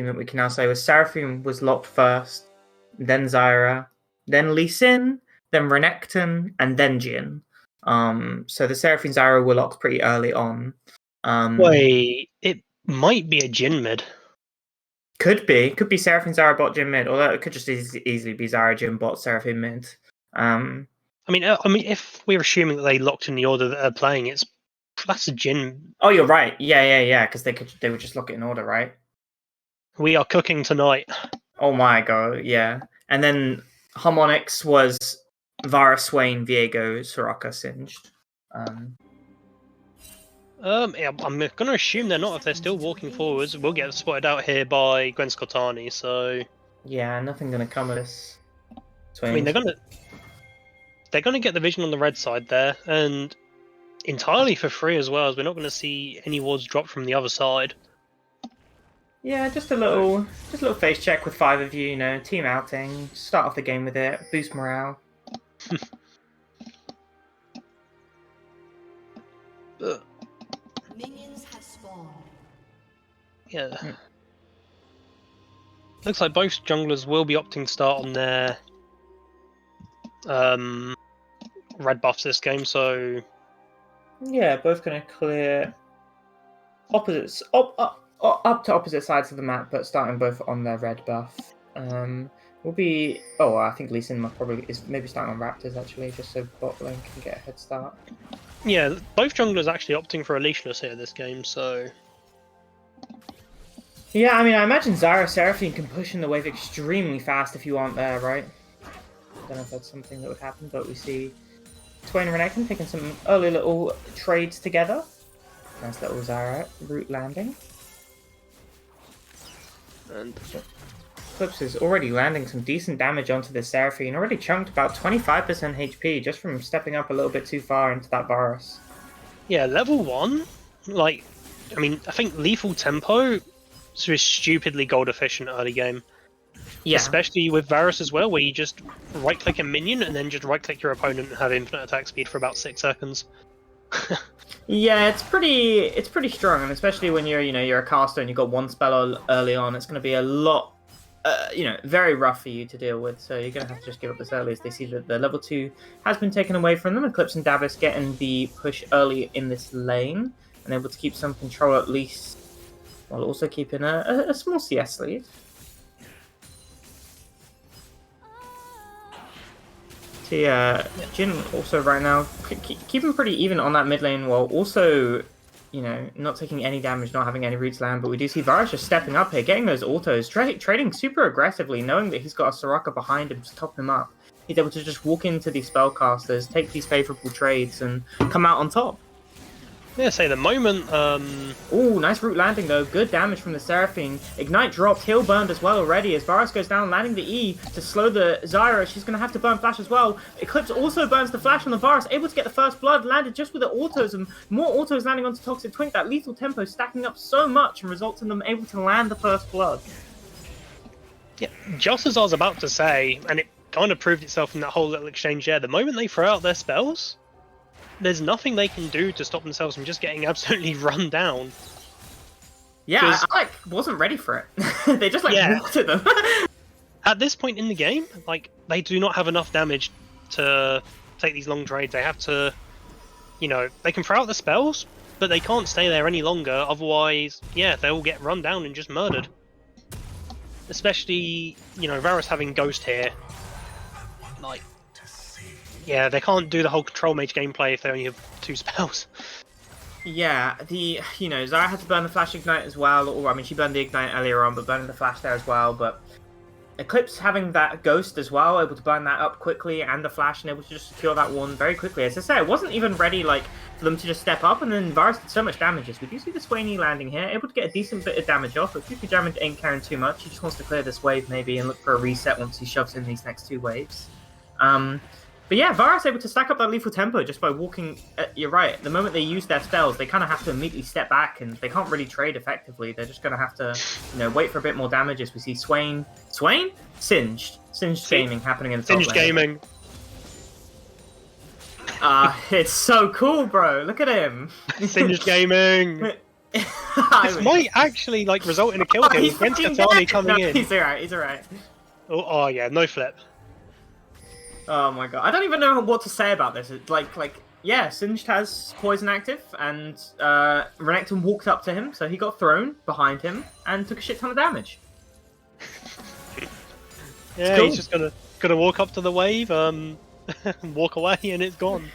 thing that we can now say was Seraphine was locked first, then Zyra, then Lee Sin, then Renekton, and then Jhin. So the Seraphine Zyra were locked pretty early on. Wait, it might be a Jhin mid. Could be Seraphine Zyra bot Jhin mid, although it could just easily be Zyra Jhin bot Seraphine mid. I mean, if we're assuming that they locked in the order that they're playing, that's a Jhin. Oh, you're right. Yeah. Because they would just lock it in order, right? We are cooking tonight. Oh my god, yeah. And then Harmonix was Vara, Swain, Viego, Soraka, Singed. Yeah, I'm going to assume they're not if they're still walking forwards. We'll get spotted out here by Gwen Scottani, so... Yeah, nothing going to come of this. I mean, they're going to get the vision on the red side there, and entirely for free as well, as we're not going to see any wards drop from the other side. Yeah, just a little face check with 5 of you, team outing, start off the game with it, boost morale. Minions have spawned. Yeah. Looks like both junglers will be opting to start on their red buffs this game, so... Yeah, both going to clear opposites, up to opposite sides of the map, but starting both on their red buff. Will be... Oh, I think Lee Sin is maybe starting on Raptors, actually, just so bot lane can get a head start. Yeah, both junglers actually opting for a leashless here this game, so... Yeah, I mean, I imagine Zyra Seraphine can push in the wave extremely fast if you aren't there, right? I don't know if that's something that would happen, but we see Swain and Renekton taking some early little trades together. Nice little Zyra root landing. And Eclipse is already landing some decent damage onto the Seraphine, already chunked about 25% HP just from stepping up a little bit too far into that Varus. yeah, level 1, I think lethal tempo is stupidly gold efficient early game. Yeah. Especially with Varus as well, where you just right-click a minion and then just right-click your opponent and have infinite attack speed for about 6 seconds. Yeah, it's pretty strong, and especially when you're a caster and you've got one spell early on, it's going to be a lot, very rough for you to deal with. So you're going to have to just give up this early as they see that the level 2 has been taken away from them. Eclipse and Davos getting the push early in this lane and able to keep some control at least, while also keeping a small CS lead. So yeah, Jhin also right now keeping pretty even on that mid lane while also, not taking any damage, not having any roots land. But we do see Varus just stepping up here, getting those autos, trading super aggressively, knowing that he's got a Soraka behind him to top him up. He's able to just walk into these spellcasters, take these favorable trades, and come out on top. Yeah, say the moment. Ooh, nice root landing though. Good damage from the Seraphine. Ignite dropped, heal burned as well already as Varus goes down, landing the E to slow the Zyra. She's going to have to burn Flash as well. Eclipse also burns the Flash on the Varus, able to get the first blood, landed just with the autos, and more autos landing onto Toxic Twink. That lethal tempo stacking up so much and results in them able to land the first blood. Yeah, just as I was about to say, and it kind of proved itself in that whole little exchange there, the moment they throw out their spells, there's nothing they can do to stop themselves from just getting absolutely run down. Yeah, I wasn't ready for it. They just walked at them. At this point in the game, they do not have enough damage to take these long trades. They have to, they can throw out the spells, but they can't stay there any longer. Otherwise, they'll get run down and just murdered. Especially, Varus having Ghost here. Yeah, they can't do the whole control mage gameplay if they only have 2 spells. Yeah, Zyra had to burn the Flash Ignite as well, or she burned the Ignite earlier on, but burning the Flash there as well, but Eclipse having that Ghost as well, able to burn that up quickly, and the Flash, and able to just secure that one very quickly. As I say, it wasn't even ready, for them to just step up, and then Varus did so much damage. We do see the Swainy landing here, able to get a decent bit of damage off, but 50 damage ain't caring too much. He just wants to clear this wave, maybe, and look for a reset once he shoves in these next 2 waves. But yeah, Varus able to stack up that lethal tempo just by walking. You're right. The moment they use their spells, they kind of have to immediately step back, and they can't really trade effectively. They're just going to have to, wait for a bit more damage as we see Singed gaming happening in the top lane. Singed gaming. It's so cool, bro. Look at him. Singed gaming. This might actually like result in a kill here with Gwen Katani coming in. He's alright, he's alright. Oh yeah, no flip. Oh my god, I don't even know what to say about this. It's yeah, Singed has poison active, and Renekton walked up to him, so he got thrown behind him and took a shit ton of damage. Yeah, cool. He's just gonna walk up to the wave, walk away, and it's gone.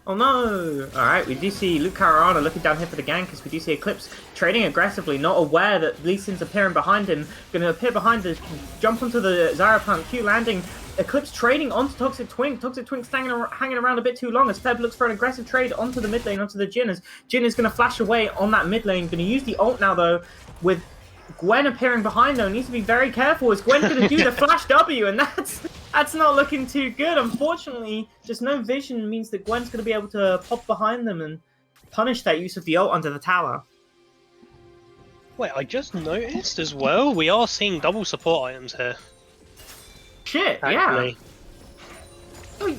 Oh no! Alright, we do see Luke Caruana looking down here for the gank, because we do see Eclipse trading aggressively, not aware that Lee Sin's appearing behind him. Gonna appear behind us, jump onto the Zyropunk, Q landing. Eclipse trading onto Toxic Twink. Toxic Twink's hanging around a bit too long as Feb looks for an aggressive trade onto the mid lane, onto the Jhin, as Jhin is going to flash away on that mid lane. Going to use the ult now, though, with Gwen appearing behind, though. Needs to be very careful, as Gwen's going to do the flash W, and that's not looking too good. Unfortunately, just no vision means that Gwen's going to be able to pop behind them and punish that use of the ult under the tower. Wait, I just noticed as well, we are seeing double support items here. Shit, Actually. yeah. Oh,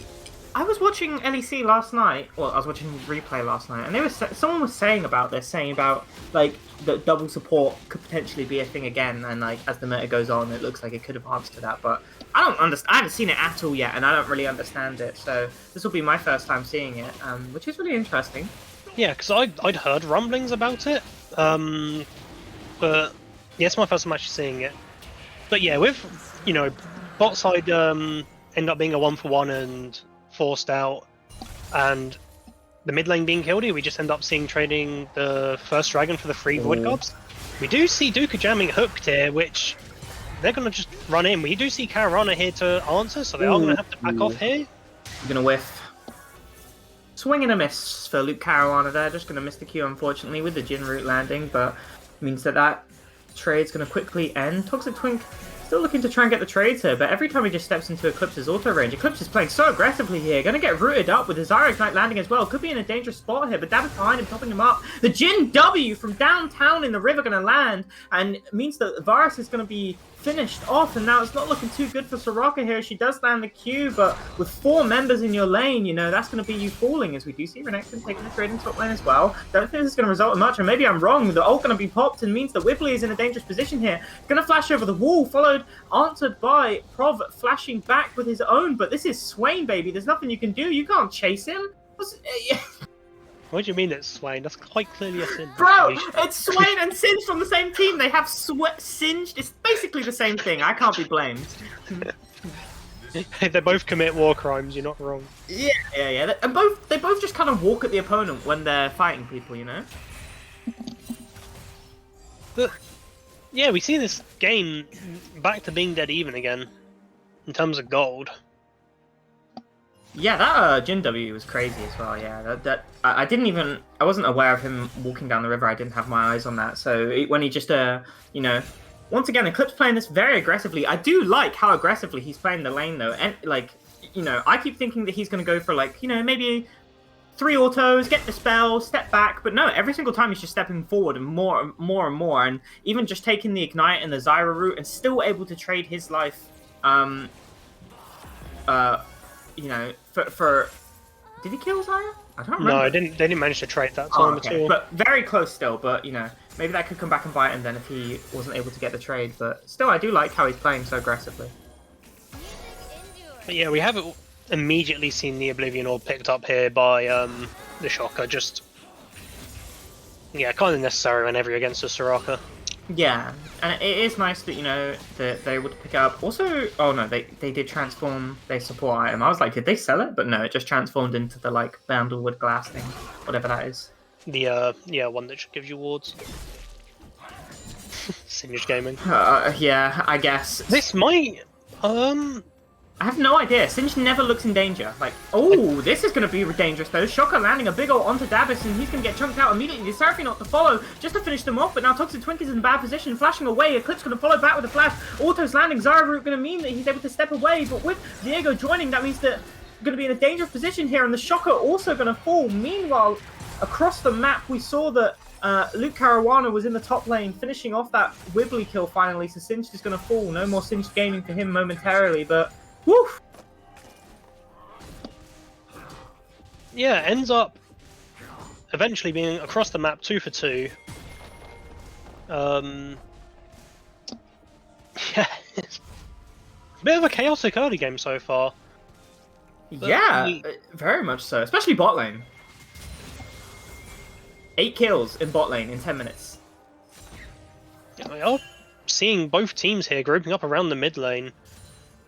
I was watching LEC last night. Well, I was watching replay last night, and someone was saying about this, saying about like that double support could potentially be a thing again, and like as the meta goes on, it looks like it could have answered to that. But I don't understand. I haven't seen it at all yet, and I don't really understand it. So this will be my first time seeing it, which is really interesting. Yeah, because I'd heard rumblings about it, but yeah, it's my first time actually seeing it. But yeah, with bot side end up being a 1-for-1 and forced out, and the mid lane being killed here, we just end up seeing trading the first dragon for the free Void Gobs. We do see Duka jamming hooked here, which they're going to just run in. We do see Caruana here to answer, so they are going to have to back off here. Going to whiff. Swing and a miss for Luke Caruana there. Just going to miss the Q, unfortunately, with the Jhin root landing, but means that trade's going to quickly end. Toxic Twink still looking to try and get the trades here, but every time he just steps into Eclipse's auto range, Eclipse is playing so aggressively here. Going to get rooted up with his Zyra Ignite landing as well. Could be in a dangerous spot here, but Davis behind him, topping him up. The Jhin W from downtown in the river going to land, and means that Varus is going to be finished off, and now it's not looking too good for Soraka here. She does land the Q, but with 4 members in your lane, that's going to be you falling, as we do see Renekton taking the trade in top lane as well. Don't think this is going to result in much, and maybe I'm wrong. The ult going to be popped, and means that Whibley is in a dangerous position here. Going to flash over the wall, answered by Prov flashing back with his own, but this is Swain, baby. There's nothing you can do. You can't chase him. What do you mean it's Swain? That's quite clearly a Singed. Bro, it's Swain and Singed from the same team. They have Singed. It's basically the same thing. I can't be blamed. They both commit war crimes. You're not wrong. Yeah. And they both just kind of walk at the opponent when they're fighting people, But yeah, we see this game back to being dead even again in terms of gold. Yeah, that Jhin W was crazy as well. Yeah, I wasn't aware of him walking down the river. I didn't have my eyes on that. So when he just once again, Eclipse playing this very aggressively. I do like how aggressively he's playing the lane though, and I keep thinking that he's going to go for maybe 3 autos, get the spell, step back, but no, every single time he's just stepping forward and more, and even just taking the Ignite and the Zyra route and still able to trade his life, for did he kill Zyra? I don't remember. No, they didn't manage to trade that time at all. But very close still, but maybe that could come back and bite him then if he wasn't able to get the trade, but still I do like how he's playing so aggressively. But yeah, we haven't immediately seen the Oblivion Orb picked up here by the Shocker. Just kind of necessary whenever you're against a Soraka. Yeah, and it is nice that that they're able to pick it up. Also, oh no, they did transform their support item. I was like, did they sell it? But no, it just transformed into the Bandlewood glass thing, whatever that is. The one that gives you wards. Singed Gaming. Yeah, I guess This might I have no idea. Singed never looks in danger. This is going to be dangerous though. Shocker landing a big ult onto Davis, and he's going to get chunked out immediately. The Seraphine not to follow, just to finish them off, but now Toxic Twink is in a bad position, flashing away. Eclipse going to follow back with a flash. Autos landing, Zyra root going to mean that he's able to step away, but with Diego joining, that means that going to be in a dangerous position here, and the Shocker also going to fall. Meanwhile, across the map, we saw that Luke Caruana was in the top lane, finishing off that Whibley kill finally, so Singed is going to fall. No more Singed gaming for him momentarily, but woof! Yeah, ends up eventually being across the map 2 for 2. Yeah, it's a bit of a chaotic early game so far. Yeah, very much so, especially bot lane. 8 kills in bot lane in 10 minutes. Yeah, we are seeing both teams here grouping up around the mid lane.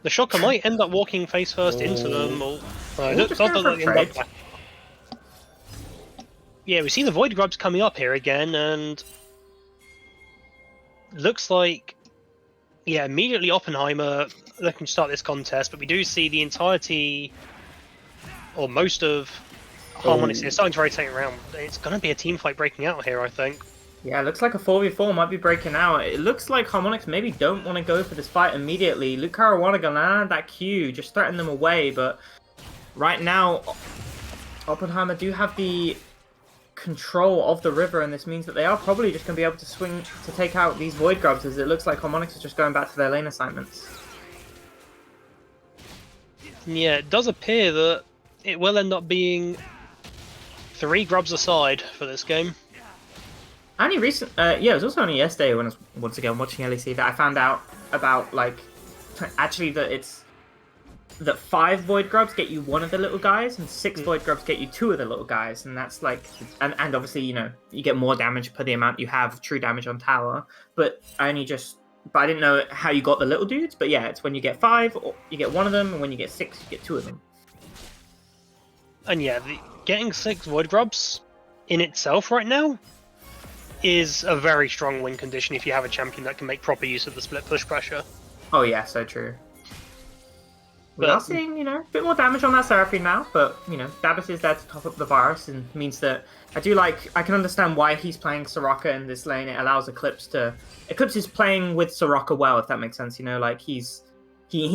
The Shocker might end up walking face first into them, or yeah, we see the Void Grubs coming up here again, and looks like, yeah, immediately Oppenheimer looking to start this contest, but we do see the entirety, or most of Harmonix here starting to rotate around. It's going to be a team fight breaking out here, I think. Yeah, it looks like a 4v4 might be breaking out. It looks like Harmonix maybe don't want to go for this fight immediately. Luke Caruana gonna land that Q, just threaten them away, but right now, Oppenheimer do have the control of the river, and this means that they are probably just going to be able to swing to take out these Void Grubs, as it looks like Harmonix is just going back to their lane assignments. Yeah, it does appear that it will end up being 3 Grubs aside for this game. Only recent, yeah, it was also only yesterday when I was once again watching LEC that I found out about, like, actually that 5 Void Grubs get you 1 of the little guys, and 6 Void Grubs get you 2 of the little guys, and that's like, and obviously, you know, you get more damage per the amount you have true damage on tower, but I didn't know how you got the little dudes, but yeah, it's when you get 5, or you get 1 of them, and when you get 6, you get 2 of them. And yeah, getting 6 Void Grubs in itself right now is a very strong win condition if you have a champion that can make proper use of the split push pressure. Oh yeah, so true. We are seeing, you know, a bit more damage on that Seraphine now, but, you know, Dabus is there to top up the virus, and means that I can understand why he's playing Soraka in this lane. It allows Eclipse is playing with Soraka well, if that makes sense, you know, like, he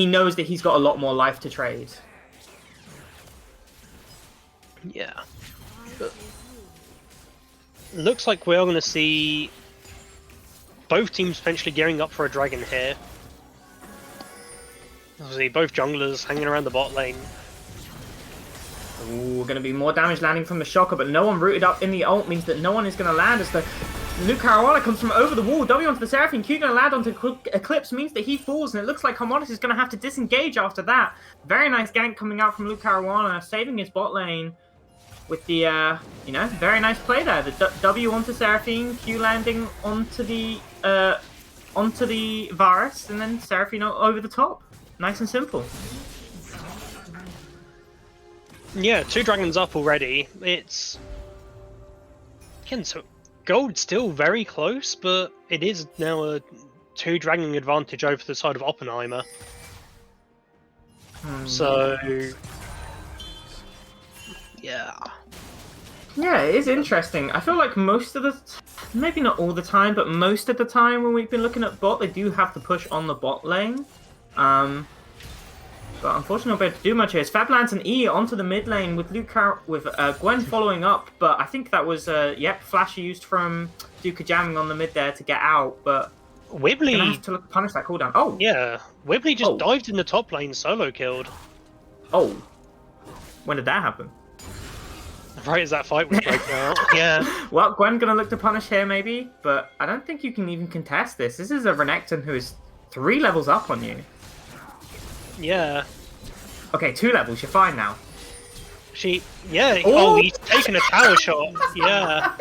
knows that he's got a lot more life to trade. Yeah. But looks like we're going to see both teams potentially gearing up for a dragon here. Obviously, both junglers hanging around the bot lane. Ooh, going to be more damage landing from the Shocker, but no one rooted up in the ult means that no one is going to land as the Luke Caruana comes from over the wall. W onto the Seraphine, Q going to land onto Eclipse means that he falls, and it looks like Harmonix is going to have to disengage after that. Very nice gank coming out from Luke Caruana, saving his bot lane with the, you know, very nice play there. The W onto Seraphine, Q landing onto the Varus, and then Seraphine over the top. Nice and simple. Yeah, 2 dragons up already. It's again, so gold's still very close, but it is now a 2 dragon advantage over the side of Oppenheimer. So yeah. Yeah, it is interesting. I feel like most of the, maybe not all the time, but most of the time when we've been looking at bot, they do have to push on the bot lane. But unfortunately not able to do much here. Fab lands an E onto the mid lane with Gwen following up, but I think that was, yep, flash used from Duke jamming on the mid there to get out, but Wibbly gonna have to punish that cooldown. Oh! Yeah, Wibbly just dived in the top lane, solo killed. Oh. When did that happen? Right as that fight was breaking out. Yeah. Well, Gwen gonna look to punish here maybe, but I don't think you can even contest this. This is a Renekton who is 3 levels up on you. Yeah. Okay, 2 levels, you're fine now. Yeah, oh, he's taking a tower shot. Yeah.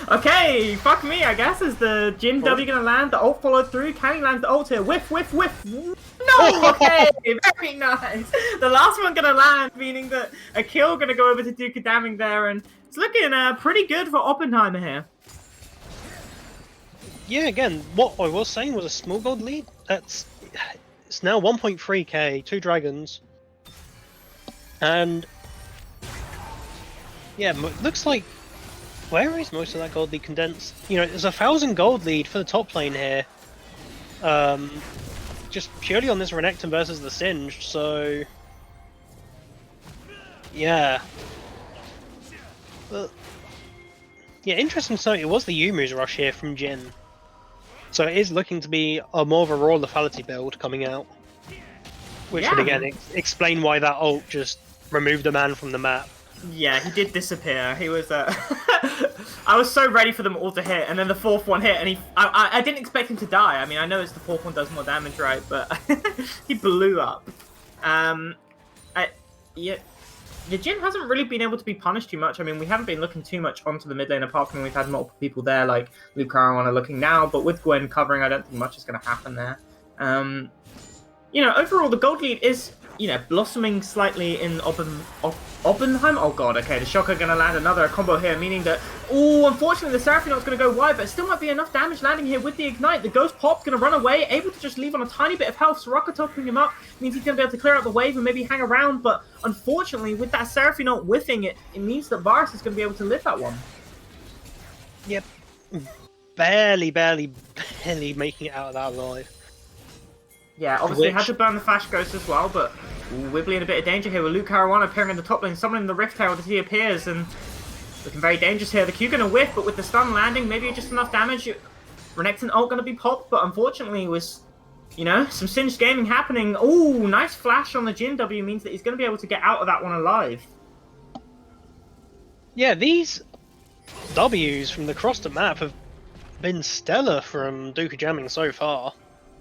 Okay, fuck me, I guess. Is the Jin W gonna land? The ult followed through. Can he land the ult here? Whiff, whiff, whiff. No! Okay, very nice. The last one gonna land, meaning that a kill gonna go over to Duke Daming there, and it's looking pretty good for Oppenheimer here. Yeah, again, what I was saying was a small gold lead. It's now 1.3k, 2 dragons. And yeah, looks like, where is most of that gold lead condensed? You know, there's 1,000 gold lead for the top lane here. Just purely on this Renekton versus the Singed, so yeah. But yeah, interesting to note, it was the Yumu's rush here from Jin. So it is looking to be a more of a raw lethality build coming out. Which would again explain why that ult just removed a man from the map. Yeah, he did disappear. He was. I was so ready for them all to hit, and then the fourth one hit, and I didn't expect him to die. I mean, I know it's the fourth one does more damage, right? But he blew up. Yeah. The Jhin hasn't really been able to be punished too much. I mean, we haven't been looking too much onto the mid lane, apart from we've had multiple people there, like Luke Caruana are looking now. But with Gwen covering, I don't think much is going to happen there. Overall, the gold lead is, blossoming slightly in Opbenheimer. Oh god, okay, the Shocker going to land another combo here, meaning that, unfortunately the Seraphino's going to go wide, but it still might be enough damage landing here with the Ignite. The Ghost Pop's going to run away, able to just leave on a tiny bit of health. Soraka topping him up means he's going to be able to clear out the wave and maybe hang around, but unfortunately, with that Seraphino whiffing it, it means that Varus is going to be able to live that one. Yep. Barely making it out of that alive. Yeah, obviously had to burn the Flash Ghost as well, but Wibbly in a bit of danger here with Luke Caruana appearing in the top lane, summoning the Rift Herald as he appears, and looking very dangerous here. The Q going to whiff, but with the stun landing, maybe just enough damage. Renekton ult going to be popped, but unfortunately was, some singed gaming happening. Ooh, nice flash on the Jhin W means that he's going to be able to get out of that one alive. Yeah, these Ws from across the map have been stellar from Dooku Jamming so far.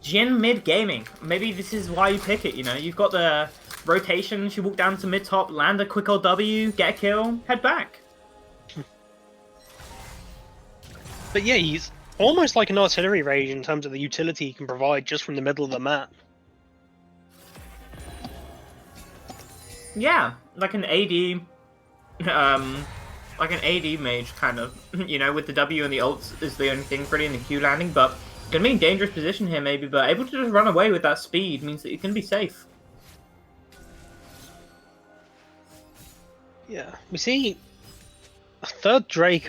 Jhin mid gaming. Maybe this is why you pick it, You've got the rotation, you walk down to mid top, land a quick old W, get a kill, head back. But yeah, he's almost like an artillery rage in terms of the utility he can provide just from the middle of the map. Yeah, like an AD, mage kind of, with the W and the ults is the only thing pretty in the Q landing, but gonna be in dangerous position here maybe, but able to just run away with that speed means that you can be safe. Yeah, we see a third Drake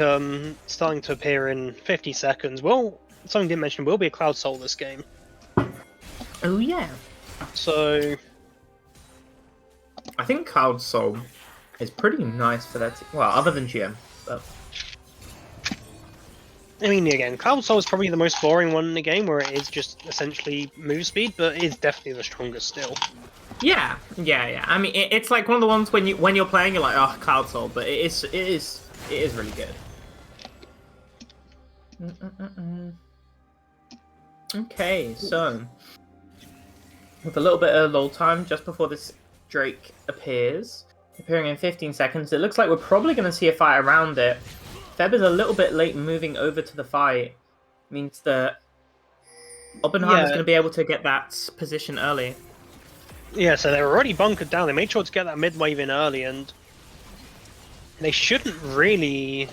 starting to appear in 50 seconds. Well, something I didn't mention, will be a Cloud Soul this game. Oh yeah. So I think Cloud Soul is pretty nice for that. Well, other than GM, but I mean, again, Cloud Soul is probably the most boring one in the game, where it is just essentially move speed, but it is definitely the strongest still. Yeah. I mean, it's like one of the ones when you're playing, you're like, oh, Cloud Soul, but it is really good. Okay, so with a little bit of lull time just before this Drake appears, appearing in 15 seconds, it looks like we're probably going to see a fight around it. Feb is a little bit late moving over to the fight. Means that Oppenheimer is going to be able to get that position early. Yeah, so they're already bunkered down. They made sure to get that mid wave in early, and they shouldn't really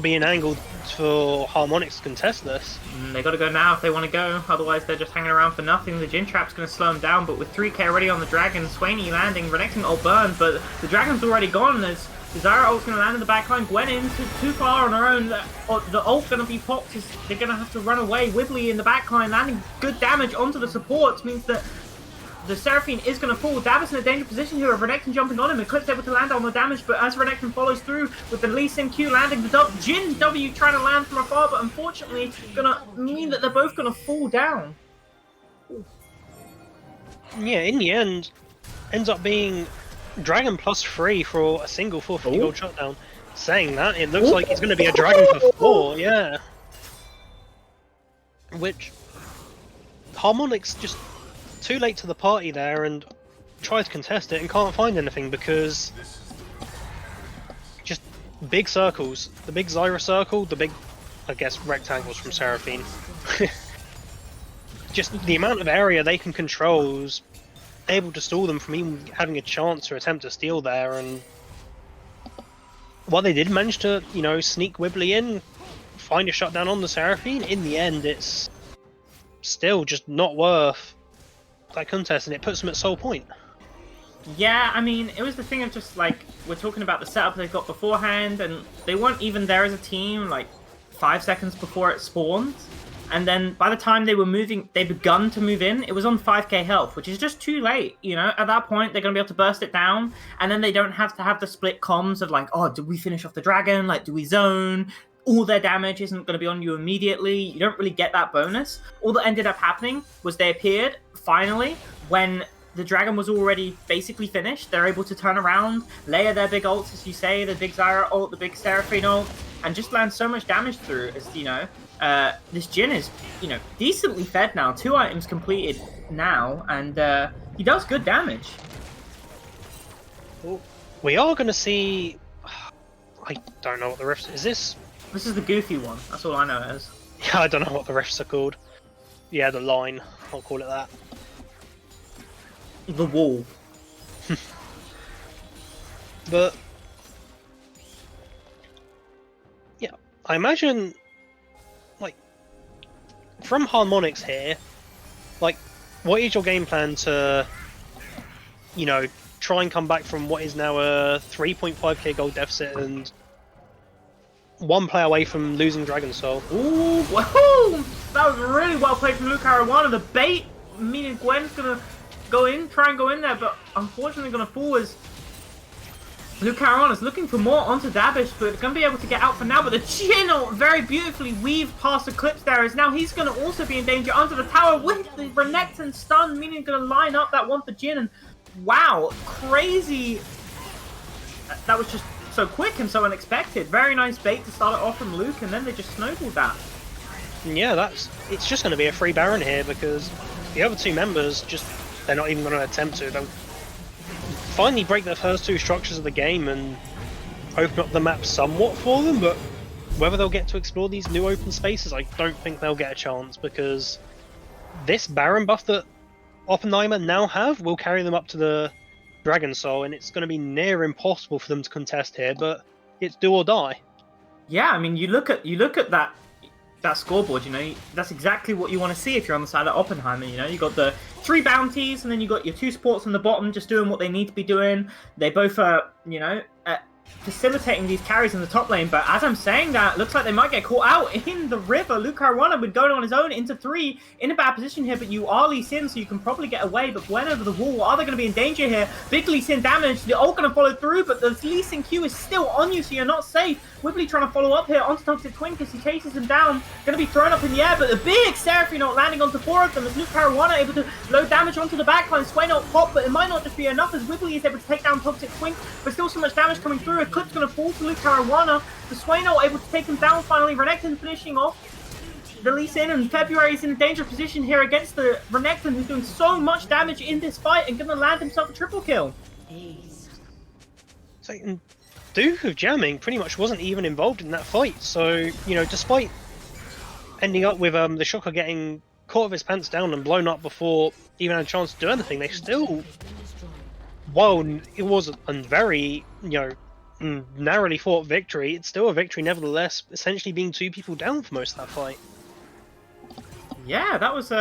be an angle for Harmonix to contest this. They got to go now if they want to go, otherwise they're just hanging around for nothing. The Jhin Trap's going to slow them down, but with 3k already on the Dragon, Swainy landing, Renekton ult burned, but the Dragon's already gone. There's Zara ult's going to land in the backline. Gwen in too far on her own. The ult's going to be popped. They're going to have to run away. Wibbly in the backline landing good damage onto the supports means that the Seraphine is going to fall. Davos in a dangerous position here with Renekton jumping on him. Eclipse able to land on the damage, but as Renekton follows through with the Lee Sin Q landing, the Jhin W trying to land from afar, but unfortunately going to mean that they're both going to fall down. Yeah, in the end, ends up being Dragon +3 for a single 450 gold shutdown. Saying that, it looks like it's going to be a Dragon for 4, yeah. Which, Harmonix just too late to the party there and tries to contest it and can't find anything because just big circles. The big Zyra circle, the big, I guess, rectangles from Seraphine. Just the amount of area they can control is able to stall them from even having a chance to attempt to steal there, and while they did manage to, sneak Wibbly in, find a shutdown on the Seraphine, in the end it's still just not worth that contest, and it puts them at sole point. Yeah, I mean, it was the thing of just, like, we're talking about the setup they got beforehand, and they weren't even there as a team, like, 5 seconds before it spawned. And then by the time they were moving, they begun to move in, it was on 5k health, which is just too late, At that point, they're going to be able to burst it down, and then they don't have to have the split comms of, like, oh, do we finish off the Dragon? Like, do we zone? All their damage isn't going to be on you immediately. You don't really get that bonus. All that ended up happening was they appeared, finally, when the dragon was already basically finished. They're able to turn around, layer their big ults, as you say, the big Zyra ult, the big Seraphine ult, and just land so much damage through. As this Jhin is decently fed now. 2 items completed now, and he does good damage. We are going to see. I don't know what the rift is. This is the goofy one. That's all I know it is. Yeah, I don't know what the rifts are called. Yeah, the line. I'll call it that. The wall. But yeah, I imagine like from Harmonix here, like what is your game plan to try and come back from what is now a 3.5k gold deficit and 1 play away from losing Dragon Soul? Ooh, woohoo! That was really well played from Luke Caruana. The bait, meaning Gwen's gonna try and go in there, but unfortunately gonna fall as Luke Caruana's looking for more onto Dabish, but gonna be able to get out for now. But the Jhin very beautifully weaved past Eclipse there, as now he's gonna also be in danger under the tower with the Renekton stun, meaning gonna line up that one for Jhin. And wow, crazy! That was just so quick and so unexpected. Very nice bait to start it off from Luke, and then they just snowballed that. Yeah, it's just going to be a free Baron here because the other 2 members they're not even going to attempt to. They'll finally break the first 2 structures of the game and open up the map somewhat for them, but whether they'll get to explore these new open spaces, I don't think they'll get a chance because this Baron buff that Oppenheimer now have will carry them up to the Dragon Soul, and it's going to be near impossible for them to contest here, but it's do or die. Yeah, I mean, you look at that scoreboard, that's exactly what you want to see if you're on the side of Oppenheimer. You got the 3 bounties, and then you got your 2 supports on the bottom just doing what they need to be doing. They both are, facilitating these carries in the top lane, but as I'm saying that, looks like they might get caught out in the river. Luke Caruana would go on his own into 3, in a bad position here, but you are Lee Sin, so you can probably get away, but Gwen over the wall, are they going to be in danger here? Big Lee Sin damage, they're all going to follow through, but the Lee Sin Q is still on you, so you're not safe. Wibbly trying to follow up here onto Toxic Twin because he chases him down, going to be thrown up in the air, but the big Seraphine not landing onto 4 of them as Luke Caruana able to load damage onto the backline. Sway not pop, but it might not just be enough as Wibbly is able to take down Toxic Twin, but still so much damage coming through. Eclipse going to fall to Luke Caruana. The Swayno able to take him down finally. Renekton finishing off the Lee Sin, and February is in a dangerous position here against the Renekton, who's doing so much damage in this fight and going to land himself a triple kill. So, Duke of Jamming pretty much wasn't even involved in that fight, so, despite ending up with the Shocker getting caught with his pants down and blown up before even had a chance to do anything, they still, while it was a very, narrowly fought victory, it's still a victory nevertheless, essentially being 2 people down for most of that fight. Yeah, that was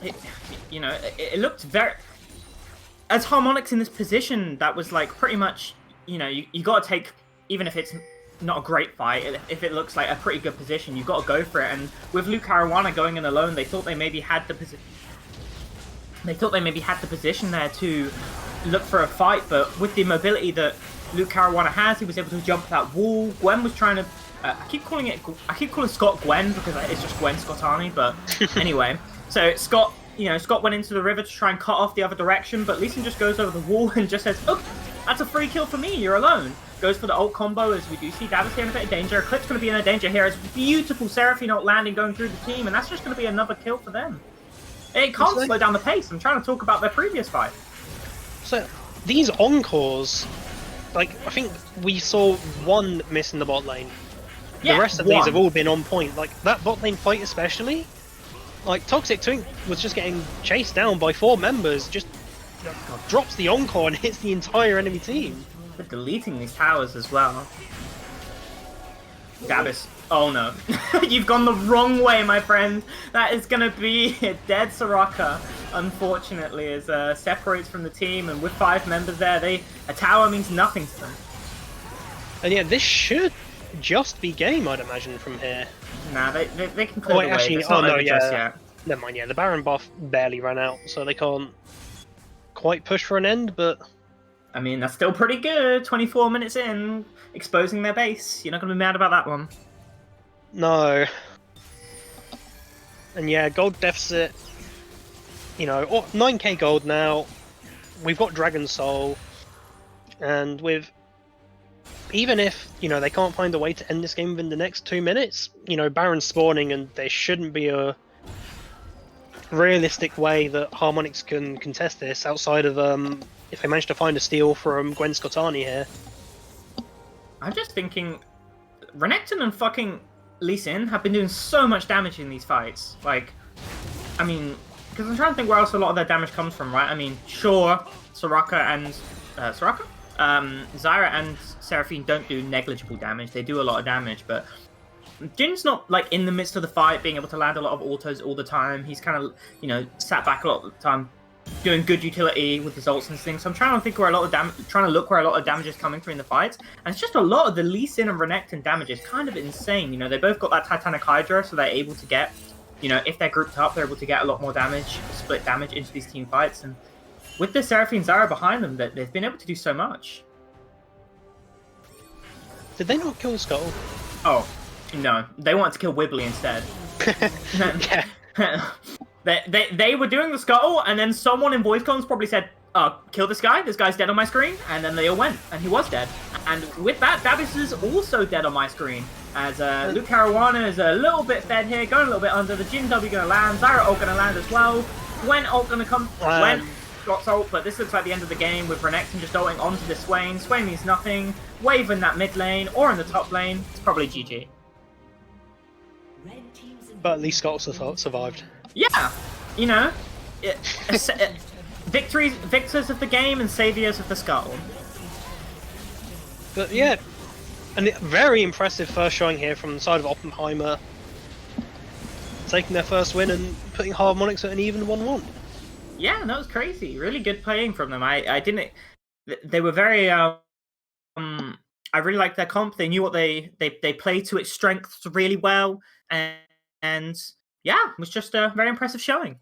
it looked very, as Harmonix in this position, that was like pretty much, you got to take, even if it's not a great fight, if it looks like a pretty good position, you've got to go for it. And with Luke Caruana going in alone, they thought they maybe had the position. There to look for a fight, but with the mobility that Luke Caruana has, he was able to jump that wall. Gwen was trying to. I keep calling Scott Gwen because it's just Gwen Scottani, but anyway. So Scott went into the river to try and cut off the other direction, but Lee Sin just goes over the wall and just says, "Oh, that's a free kill for me. You're alone." Goes for the ult combo as we do see Davis in a bit of danger. Eclipse going to be in a danger here. It's beautiful Seraphine ult landing going through the team, and that's just going to be another kill for them. It can't slow down the pace. I'm trying to talk about their previous fight. So, these encores, I think we saw 1 miss in the bot lane. Yeah, the rest of these have all been on point. That bot lane fight especially, Toxic Twink was just getting chased down by 4 members, just drops the encore and hits the entire enemy team. They're deleting these towers as well. Gabis. Oh no. You've gone the wrong way, my friend. That is going to be a dead Soraka, unfortunately, as separates from the team. And with 5 members there, a tower means nothing to them. And yeah, this should just be game, I'd imagine, from here. Nah, they can clear the wave. Actually, it's not over just yet. Never mind, yeah, the Baron buff barely ran out, so they can't quite push for an end, but... I mean, that's still pretty good. 24 minutes in, exposing their base. You're not going to be mad about that one. No. And yeah, gold deficit you know, 9k gold now. We've got Dragon Soul, and with even if they can't find a way to end this game within the next 2 minutes, Baron spawning, and there shouldn't be a realistic way that Harmonix can contest this outside of if they manage to find a steal from Gwen Scottani here. I'm just thinking, Renekton and fucking Lee Sin have been doing so much damage in these fights. Like, I mean, because I'm trying to think where else a lot of their damage comes from, right? I mean, sure, Soraka and Zyra and Seraphine don't do negligible damage. They do a lot of damage, but Jin's not like in the midst of the fight being able to land a lot of autos all the time. He's kind of, sat back a lot of the time, doing good utility with his ults and things. So I'm trying to think where a lot of look where a lot of damage is coming through in the fights. And it's just a lot of the Lee Sin and Renekton damage is kind of insane. They both got that Titanic Hydra, so they're able to get, if they're grouped up, they're able to get a lot more damage, split damage into these team fights. And with the Seraphine Zyra behind them, that they've been able to do so much. Did they not kill Scuttle? Oh, no. They wanted to kill Wibbly instead. Yeah. They were doing the Scuttle, and then someone in voice comms probably said, kill this guy. This guy's dead on my screen. And then they all went, and he was dead. And with that, Davis is also dead on my screen. As Luke Caruana is a little bit fed here, going a little bit under. The Jin W going to land. Zyra ult going to land as well. Gwen ult going to come. Gwen got ult, but this looks like the end of the game with Renekton just ulting onto the Swain. Swain means nothing. Wave in that mid lane or in the top lane. It's probably GG. But at least Scott survived. Yeah, victors of the game and saviors of the Scuttle. But yeah, and very impressive first showing here from the side of Oppenheimer, taking their first win and putting Harmonix at an even 1-1. Yeah, that was crazy. Really good playing from them. I didn't. They were very. I really liked their comp. They knew what they played to its strengths really well, and yeah, it was just a very impressive showing.